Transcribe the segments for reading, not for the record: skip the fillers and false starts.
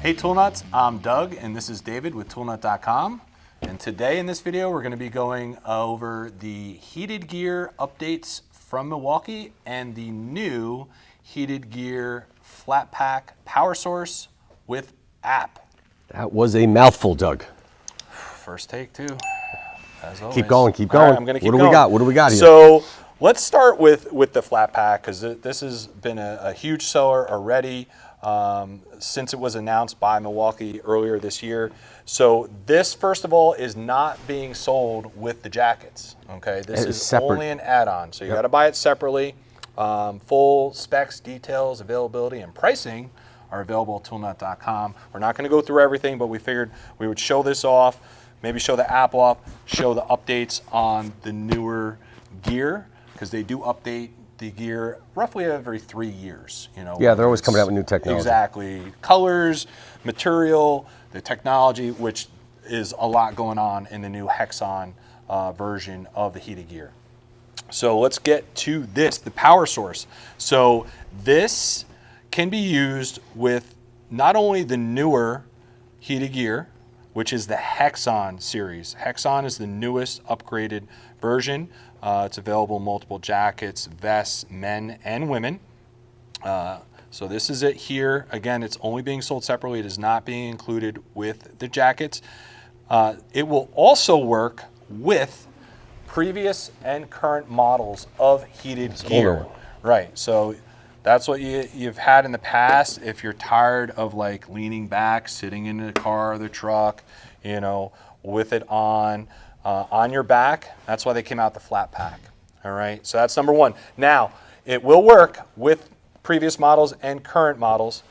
Hey ToolNuts, I'm Doug and this is David with ToolNut.com. And today in this video we're going to be going over the heated gear updates from Milwaukee and the new heated gear flat pack power source with app. That was a mouthful, Doug. First take too, as always. Keep going, keep going. Right, I'm going to keep going. What do we got here? So let's start with the flat pack because this has been a huge seller already. Since it was announced by Milwaukee earlier this year. So this, first of all, is not being sold with the jackets, okay? This is separate. Only an add-on, so you gotta buy it separately. Full specs, details, availability, and pricing are available at ToolNut.com. We're not gonna go through everything, but we figured we would show this off, maybe show the app off, show the updates on the newer gear, because they do update the gear roughly every 3 years. Yeah, they're always coming out with new technology. Exactly. Colors, material, the technology, which is a lot going on in the new Hexon version of the heated gear. So let's get to this, the power source. So this can be used with not only the newer heated gear, which is the Hexon series. Hexon is the newest upgraded version. It's available in multiple jackets, vests, men and women. So this is it here. Again, it's only being sold separately. It is not being included with the jackets. It will also work with previous and current models of heated gear. Right, so that's what you've had in the past. If you're tired of like leaning back, sitting in the car or the truck, with it on your back, that's why they came out the flat pack. All right, so that's number one. Now, it will work with previous models and current models,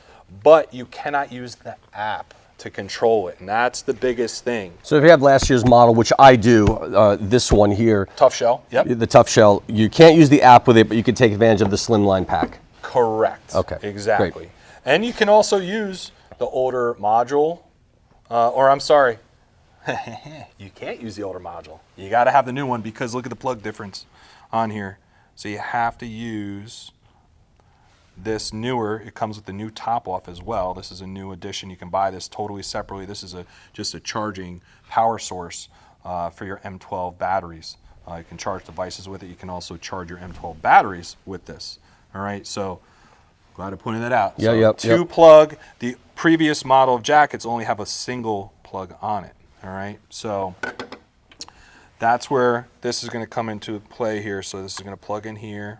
but you cannot use the app to control it, and that's the biggest thing. So if you have last year's model, which I do, this one here. Tough shell, yep. The tough shell, you can't use the app with it, but you can take advantage of the slimline pack. Correct. Okay. Exactly. Great. And you can also use the older module, or I'm sorry, you can't use the older module. You got to have the new one because look at the plug difference on here. So you have to use this newer. It comes with the new top off as well. This is a new addition. You can buy this totally separately. This is just a charging power source for your M12 batteries. You can charge devices with it. You can also charge your M12 batteries with this. All right, so glad I pointed that out. Yeah, so plug. The previous model of jackets only have a single plug on it. All right, so that's where this is going to come into play here. So this is going to plug in here,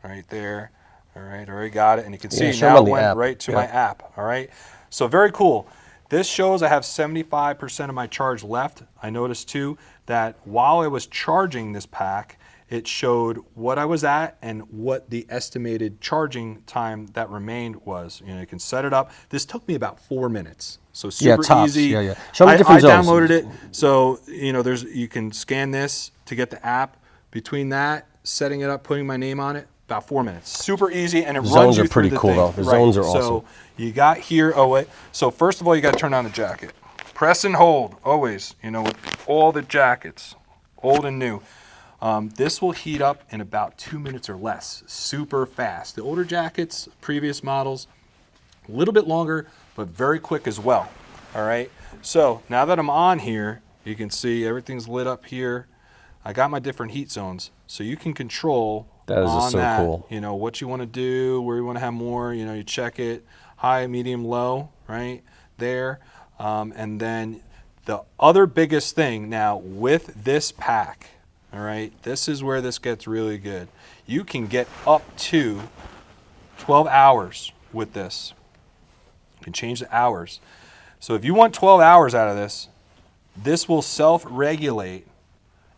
right there. All right, already got it, and you can see now it went right to my app. All right, so very cool. This shows I have 75% of my charge left. I noticed too that while I was charging this pack, it showed what I was at and what the estimated charging time that remained was. You can set it up. This took me about 4 minutes. So super easy. Show me different zones. I downloaded it. So, you can scan this to get the app. Between that, setting it up, putting my name on it, about 4 minutes. Super easy, and it runs you through the thing. Zones are pretty cool though. The zones are awesome. So you got here, so first of all, you got to turn on the jacket. Press and hold, always, with all the jackets, old and new. This will heat up in about 2 minutes or less, super fast. The older jackets, previous models, a little bit longer, but very quick as well. All right, so now that I'm on here, you can see everything's lit up here. I got my different heat zones, so you can control that is on so that, cool. What you want to do, where you want to have more, you check it, high, medium, low, right there. And then the other biggest thing now with this pack, all right, this is where this gets really good. You can get up to 12 hours with this. You can change the hours. So if you want 12 hours out of this, this will self-regulate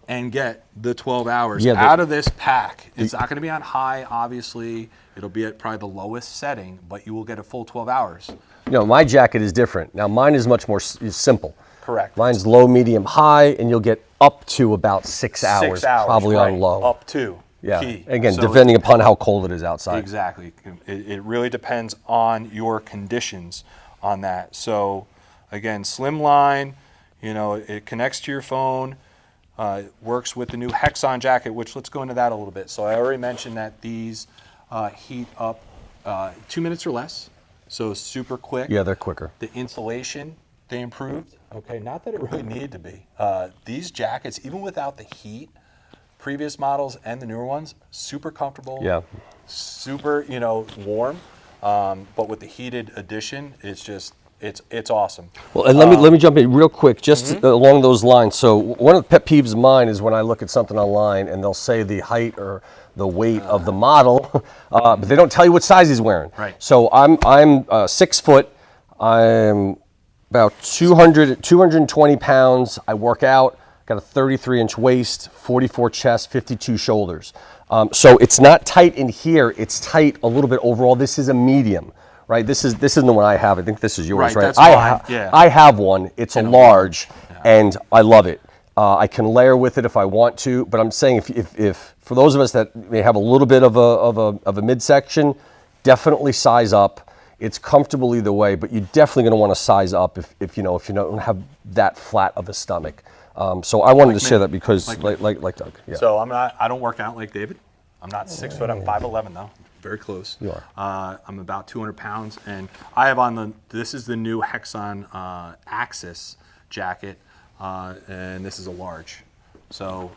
and get the 12 hours out of this pack. It's not going to be on high, obviously. It'll be at probably the lowest setting, but you will get a full 12 hours. My jacket is different. Now mine is much more simple. Correct. Mine's low, medium, high, and you'll get up to about 6 hours, probably on low. Up to. Yeah. Key. Again, so depending upon how cold it is outside. Exactly. It really depends on your conditions on that. So again, slimline, it connects to your phone. Works with the new Hexon jacket, which let's go into that a little bit. So I already mentioned that these heat up 2 minutes or less. so super quick. Yeah, they're quicker. The insulation they improved. Okay, not that it really needed to be. These jackets, even without the heat, previous models and the newer ones, super comfortable. Yeah. Super, warm. But with the heated edition, it's just it's awesome. Well, and let me jump in real quick, just along those lines. So one of the pet peeves of mine is when I look at something online and they'll say the height or the weight of the model, but they don't tell you what size he's wearing. Right. So I'm 6 foot. I'm about 220 pounds. I work out. Got a 33-inch waist, 44 chest, 52 shoulders. So it's not tight in here. It's tight a little bit overall. This is a medium. Right, this isn't the one I have. I think this is yours, right? That's mine. Yeah. I have one. It's a large, and I love it. I can layer with it if I want to. But I'm saying if for those of us that may have a little bit of a midsection, definitely size up. It's comfortable either way, but you're definitely going to want to size up if you don't have that flat of a stomach. So I wanted to share that because like Doug. Yeah. So I don't work out like David. I'm not 6 foot. I'm 5'11" though. Very close. You are. I'm about 200 pounds, and I have this is the new Hexon Axis jacket, and this is a large. So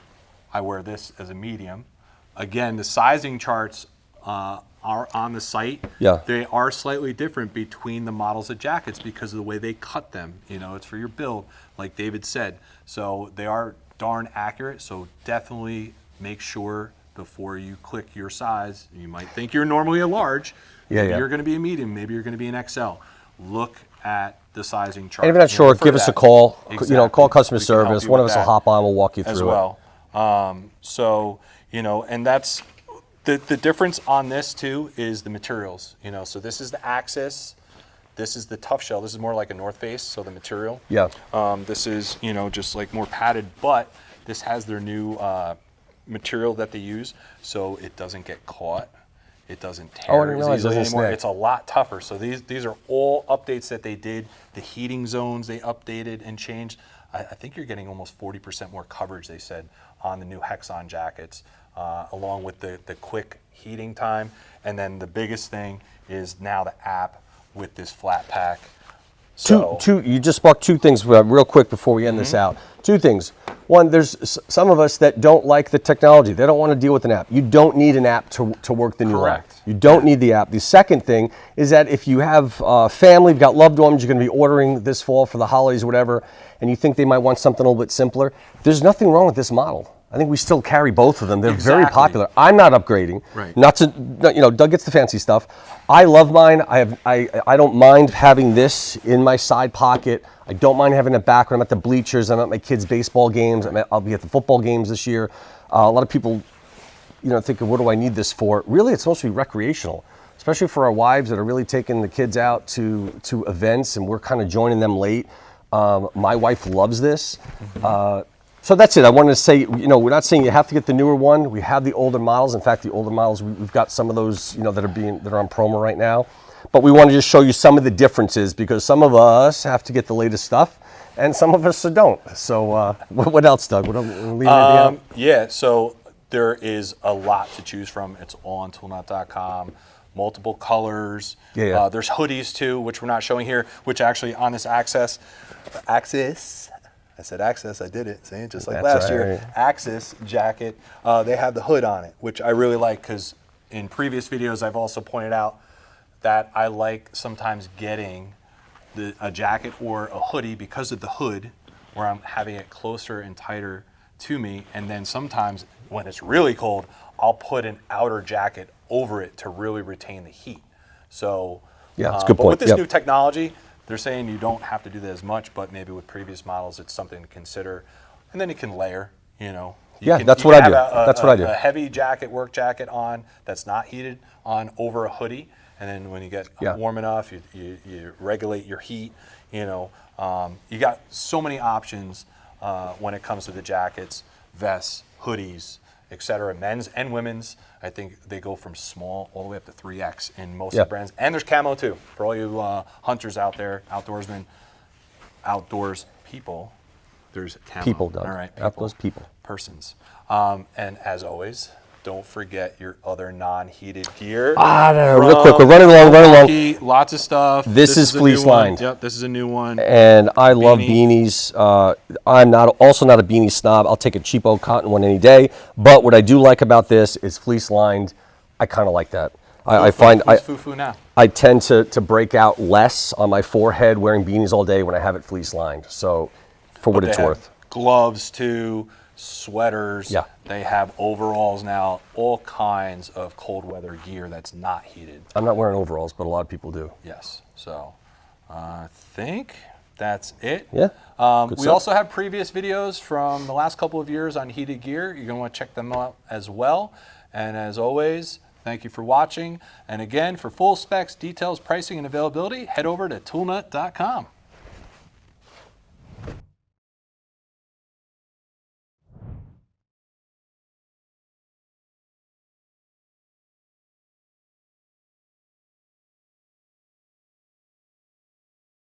I wear this as a medium. Again, the sizing charts are on the site. Yeah. They are slightly different between the models of jackets because of the way they cut them. It's for your build, like David said. So they are darn accurate, so definitely make sure before you click your size. You might think you're normally a large. Maybe you're going to be a medium. Maybe you're going to be an XL. Look at the sizing chart. And if you're not sure, give us a call. Exactly. Call customer service. One of us will hop on. We'll walk you through as well. And that's the difference on this too is the materials. So this is the Axis. This is the Tough Shell. This is more like a North Face, so the material. Yeah. This is just like more padded, but this has their new material that they use, so it doesn't get caught. It doesn't tear as easily anymore. It's a lot tougher. So these are all updates that they did. The heating zones they updated and changed. I think you're getting almost 40% more coverage, they said, on the new Hexon jackets, along with the quick heating time. And then the biggest thing is now the app with this flat pack. So, you just sparked two things real quick before we end this out. Two things. One, there's some of us that don't like the technology. They don't want to deal with an app. You don't need an app to work the new line. You don't need the app. The second thing is that if you have family, you've got loved ones, you're going to be ordering this fall for the holidays or whatever, and you think they might want something a little bit simpler, there's nothing wrong with this model. I think we still carry both of them. They're very popular. I'm not upgrading. Right. Doug gets the fancy stuff. I love mine. I don't mind having this in my side pocket. I don't mind having it back when I'm at the bleachers. I'm at my kids' baseball games. I'll be at the football games this year. A lot of people, think, what do I need this for? Really, it's supposed to be recreational, especially for our wives that are really taking the kids out to events, and we're kind of joining them late. My wife loves this. So that's it. I wanted to say, we're not saying you have to get the newer one. We have the older models. In fact, the older models, we've got some of those, that are on promo right now. But we want to just show you some of the differences because some of us have to get the latest stuff, and some of us don't. So what else, Doug? Yeah. So there is a lot to choose from. It's all on ToolNut.com. Multiple colors. Yeah. There's hoodies too, which we're not showing here. Which actually on this Axis. I said Axis, I did it, see, just like last year. Axis jacket, they have the hood on it, which I really like because in previous videos I've also pointed out that I like sometimes getting a jacket or a hoodie because of the hood, where I'm having it closer and tighter to me, and then sometimes when it's really cold, I'll put an outer jacket over it to really retain the heat. So, yeah, that's a good point. But with this new technology, they're saying you don't have to do that as much, but maybe with previous models, it's something to consider. And then you can layer, that's what I do. That's what I do. A heavy jacket, work jacket on that's not heated on over a hoodie. And then when you get warm enough, you regulate your heat. You got so many options when it comes to the jackets, vests, hoodies, etc. Men's and women's. I think they go from small all the way up to 3X in most of the brands. And there's camo too. For all you hunters out there, outdoorsmen, outdoors people, there's camo. People, Doug. All right, outdoors people. Persons. And as always, don't forget your other non-heated gear. Real quick, we're running along, Milwaukee, lots of stuff. This is a new fleece one. lined. Yep, this is a new one. And I love beanies. I'm also not a beanie snob. I'll take a cheapo cotton one any day. But what I do like about this is fleece lined. I kind of like that. I find I tend to break out less on my forehead wearing beanies all day when I have it fleece lined. So for what it's worth. Gloves too, sweaters. Yeah. They have overalls now, all kinds of cold weather gear that's not heated. I'm not wearing overalls, but a lot of people do. Yes. So I think that's it. Yeah. We also have previous videos from the last couple of years on heated gear. You're going to want to check them out as well. And as always, thank you for watching. And again, for full specs, details, pricing, and availability, head over to ToolNut.com.